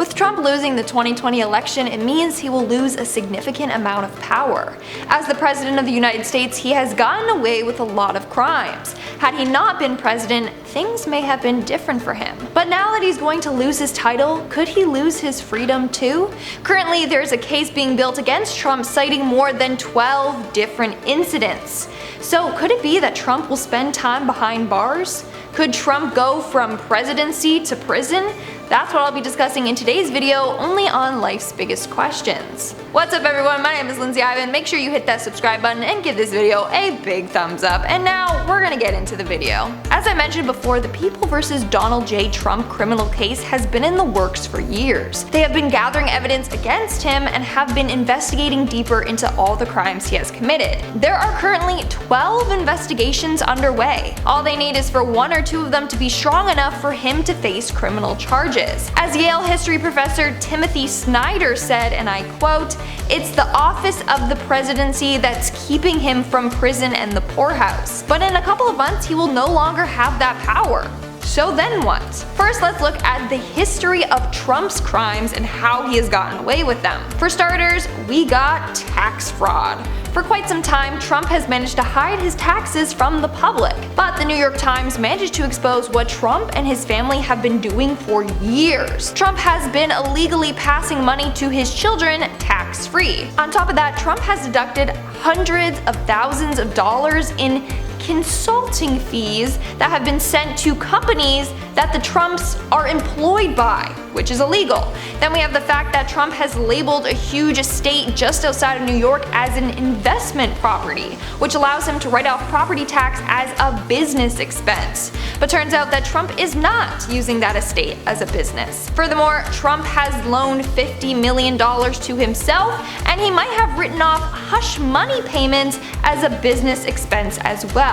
With Trump losing the 2020 election, it means he will lose a significant amount of power. As the President of the United States, he has gotten away with a lot of crimes. Had he not been president, things may have been different for him. But now that he's going to lose his title, could he lose his freedom too? Currently, there's a case being built against Trump citing more than 12 different incidents. So could it be that Trump will spend time behind bars? Could Trump go from presidency to prison? That's what I'll be discussing in today's video, only on Life's Biggest Questions. What's up everyone, my name is Lindsay Ivan. Make sure you hit that subscribe button and give this video a big thumbs up. And now we're gonna get into the video. As I mentioned before, the People vs. Donald J. Trump criminal case has been in the works for years. They have been gathering evidence against him and have been investigating deeper into all the crimes he has committed. There are currently 12 investigations underway. All they need is for one or two of them to be strong enough for him to face criminal charges. As Yale history professor Timothy Snyder said, and I quote, "It's the office of the presidency that's keeping him from prison and the poorhouse. But in a couple of months he will no longer have that power. So then what?" First, let's look at the history of Trump's crimes and how he has gotten away with them. For starters, we got tax fraud. For quite some time, Trump has managed to hide his taxes from the public, but the New York Times managed to expose what Trump and his family have been doing for years. Trump has been illegally passing money to his children tax-free. On top of that, Trump has deducted hundreds of thousands of dollars in consulting fees that have been sent to companies that the Trumps are employed by, which is illegal. Then we have the fact that Trump has labeled a huge estate just outside of New York as an investment property, which allows him to write off property tax as a business expense. But turns out that Trump is not using that estate as a business. Furthermore, Trump has loaned $50 million to himself, and he might have written off hush money payments as a business expense as well.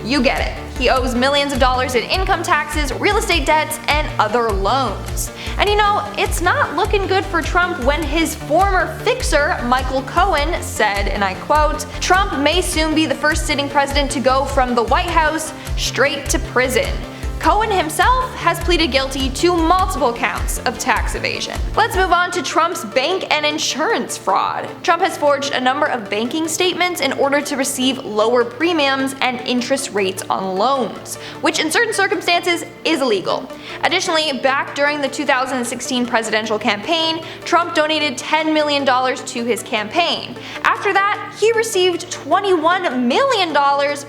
You get it. He owes millions of dollars in income taxes, real estate debts, and other loans. And you know, it's not looking good for Trump when his former fixer, Michael Cohen, said, and I quote, "Trump may soon be the first sitting president to go from the White House straight to prison." Cohen himself has pleaded guilty to multiple counts of tax evasion. Let's move on to Trump's bank and insurance fraud. Trump has forged a number of banking statements in order to receive lower premiums and interest rates on loans, which in certain circumstances is illegal. Additionally, back during the 2016 presidential campaign, Trump donated $10 million to his campaign. After that, he received $21 million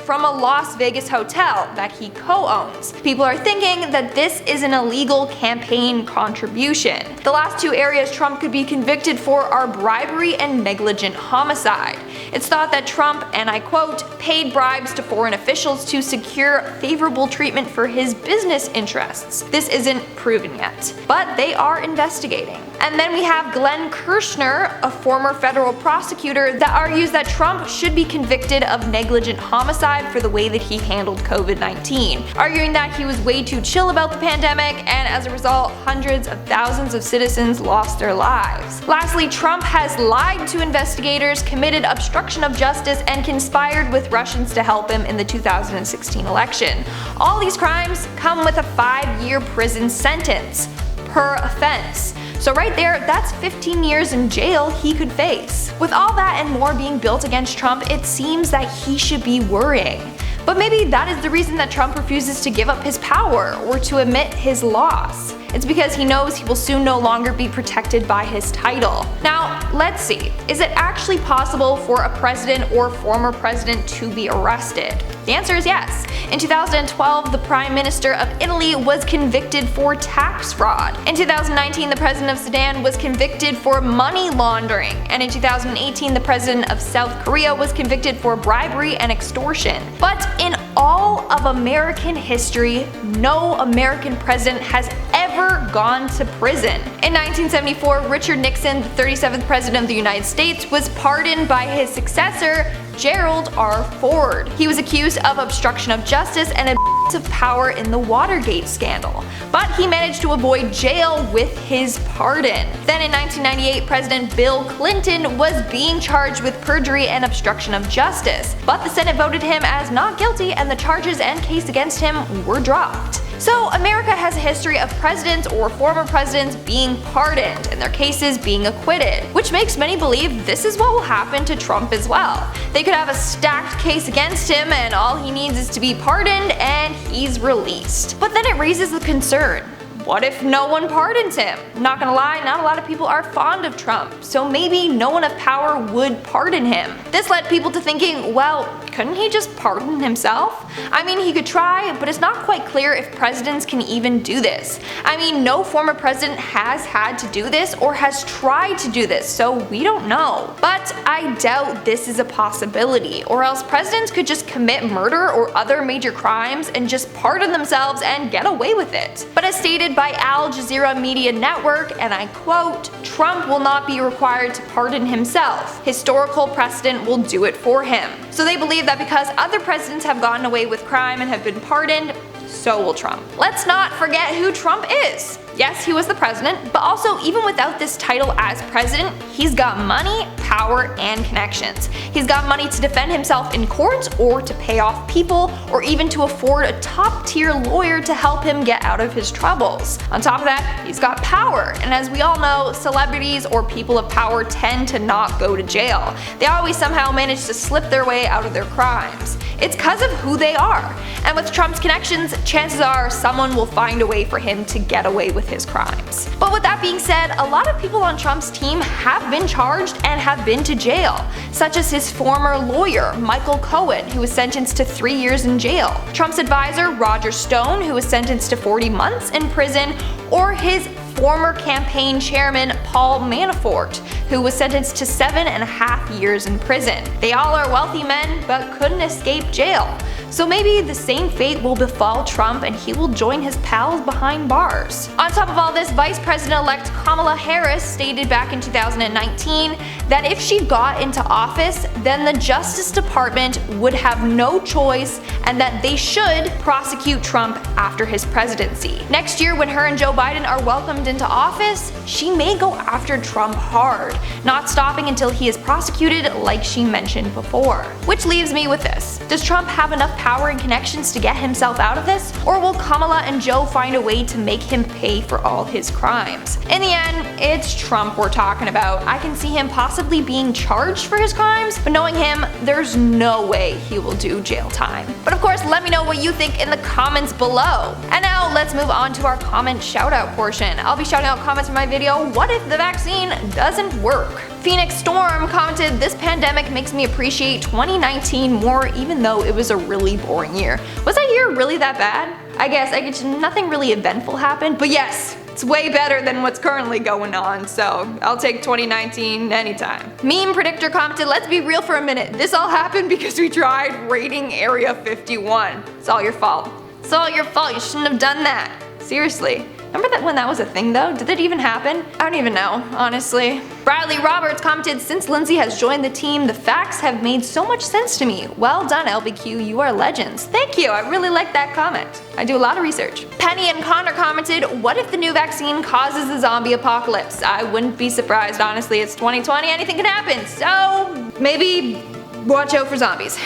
from a Las Vegas hotel that he co-owns. People are thinking that this is an illegal campaign contribution. The last two areas Trump could be convicted for are bribery and negligent homicide. It's thought that Trump, and I quote, "paid bribes to foreign officials to secure favorable treatment for his business interests." This isn't proven yet, but they are investigating. And then we have Glenn Kirshner, a former federal prosecutor, that argues that Trump should be convicted of negligent homicide for the way that he handled COVID-19, arguing that he was way too chill about the pandemic, and as a result, hundreds of thousands of citizens lost their lives. Lastly, Trump has lied to investigators, committed obstruction of justice, and conspired with Russians to help him in the 2016 election. All these crimes come with a 5-year prison sentence per offense. So right there, that's 15 years in jail he could face. With all that and more being built against Trump, it seems that he should be worrying. But maybe that is the reason that Trump refuses to give up his power or to admit his loss. It's because he knows he will soon no longer be protected by his title. Now, let's see. Is it actually possible for a president or former president to be arrested? The answer is yes. In 2012, the Prime Minister of Italy was convicted for tax fraud. In 2019, the President of Sudan was convicted for money laundering. And in 2018, the President of South Korea was convicted for bribery and extortion. But in all of American history, no American president has ever gone to prison. In 1974, Richard Nixon, the 37th President of the United States, was pardoned by his successor, Gerald R. Ford. He was accused of obstruction of justice and abuse of power in the Watergate scandal, but he managed to avoid jail with his pardon. Then in 1998, President Bill Clinton was being charged with perjury and obstruction of justice, but the Senate voted him as not guilty and the charges and case against him were dropped. So America has a history of presidents or former presidents being pardoned and their cases being acquitted, which makes many believe this is what will happen to Trump as well. They could have a stacked case against him and all he needs is to be pardoned and he's released. But then it raises the concern. What if no one pardons him? Not gonna lie, not a lot of people are fond of Trump, so maybe no one of power would pardon him. This led people to thinking, well, couldn't he just pardon himself? I mean, he could try, but it's not quite clear if presidents can even do this. I mean, no former president has had to do this or has tried to do this, so we don't know. But I doubt this is a possibility, or else presidents could just commit murder or other major crimes and just pardon themselves and get away with it. But as stated by Al Jazeera Media Network, and I quote, "Trump will not be required to pardon himself. Historical precedent will do it for him." So they believe that because other presidents have gotten away with crime and have been pardoned, so will Trump. Let's not forget who Trump is. Yes, he was the president, but also even without this title as president, he's got money, power, and connections. He's got money to defend himself in court or to pay off people or even to afford a top-tier lawyer to help him get out of his troubles. On top of that, he's got power, and as we all know, celebrities or people of power tend to not go to jail. They always somehow manage to slip their way out of their crimes. It's because of who they are. And with Trump's connections, chances are someone will find a way for him to get away with his crimes. But with that being said, a lot of people on Trump's team have been charged and have been to jail, such as his former lawyer, Michael Cohen, who was sentenced to 3 years in jail, Trump's advisor, Roger Stone, who was sentenced to 40 months in prison, or his former campaign chairman, Paul Manafort, who was sentenced to 7.5 years in prison. They all are wealthy men, but couldn't escape jail. So maybe the same fate will befall Trump and he will join his pals behind bars. On top of all this, Vice President-elect Kamala Harris stated back in 2019 that if she got into office, then the Justice Department would have no choice and that they should prosecute Trump after his presidency. Next year, when her and Joe Biden are welcomed into office, she may go after Trump hard, not stopping until he is prosecuted like she mentioned before. Which leaves me with this. Does Trump have enough power and connections to get himself out of this? Or will Kamala and Joe find a way to make him pay for all his crimes? In the end, it's Trump we're talking about. I can see him possibly being charged for his crimes, but knowing him, there's no way he will do jail time. But of course, let me know what you think in the comments below. And now let's move on to our comment shoutout portion. I'll be shouting out comments from my video, "What if the vaccine doesn't work?" Phoenix Storm commented, "This pandemic makes me appreciate 2019 more even though it was a really boring year." Was that year really that bad? I guess nothing really eventful happened, but yes, it's way better than what's currently going on, so I'll take 2019 anytime. Meme Predictor commented, "Let's be real for a minute. This all happened because we tried raiding Area 51. It's all your fault. It's all your fault. You shouldn't have done that. Seriously." Remember that when that was a thing though? Did it even happen? I don't even know, honestly. Bradley Roberts commented, "Since Lindsay has joined the team, the facts have made so much sense to me. Well done, LBQ, you are legends." Thank you, I really like that comment. I do a lot of research. Penny and Connor commented, "What if the new vaccine causes a zombie apocalypse? I wouldn't be surprised, honestly. It's 2020, anything can happen. So maybe watch out for zombies."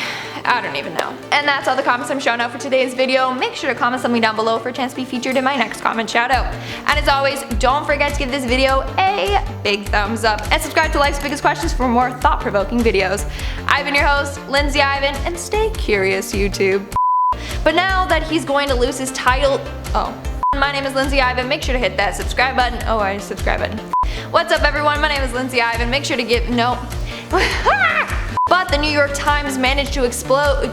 I don't even know. And that's all the comments I'm showing out for today's video. Make sure to comment something down below for a chance to be featured in my next comment shout out. And as always, don't forget to give this video a big thumbs up and subscribe to Life's Biggest Questions for more thought-provoking videos. I've been your host, Lindsay Ivan, and stay curious, YouTube. But now that he's going to lose his title, my name is Lindsay Ivan. Make sure to hit that subscribe button. Subscribe button. What's up, everyone? My name is Lindsay Ivan. Make sure to give But the New York Times managed to explode,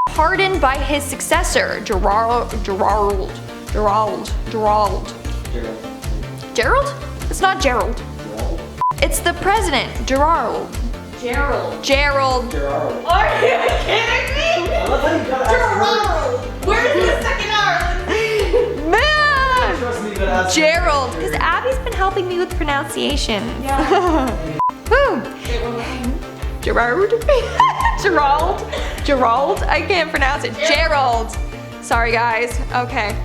pardoned by his successor, Gerald? It's not Gerald. It's the president, Gerald. Gerald. Are you kidding me? Gerald. Where's the second R? Man! Gerald, because Abby's been helping me with pronunciation. Yeah. Woo. Gerald? I can't pronounce it. Gerald. Sorry guys. Okay.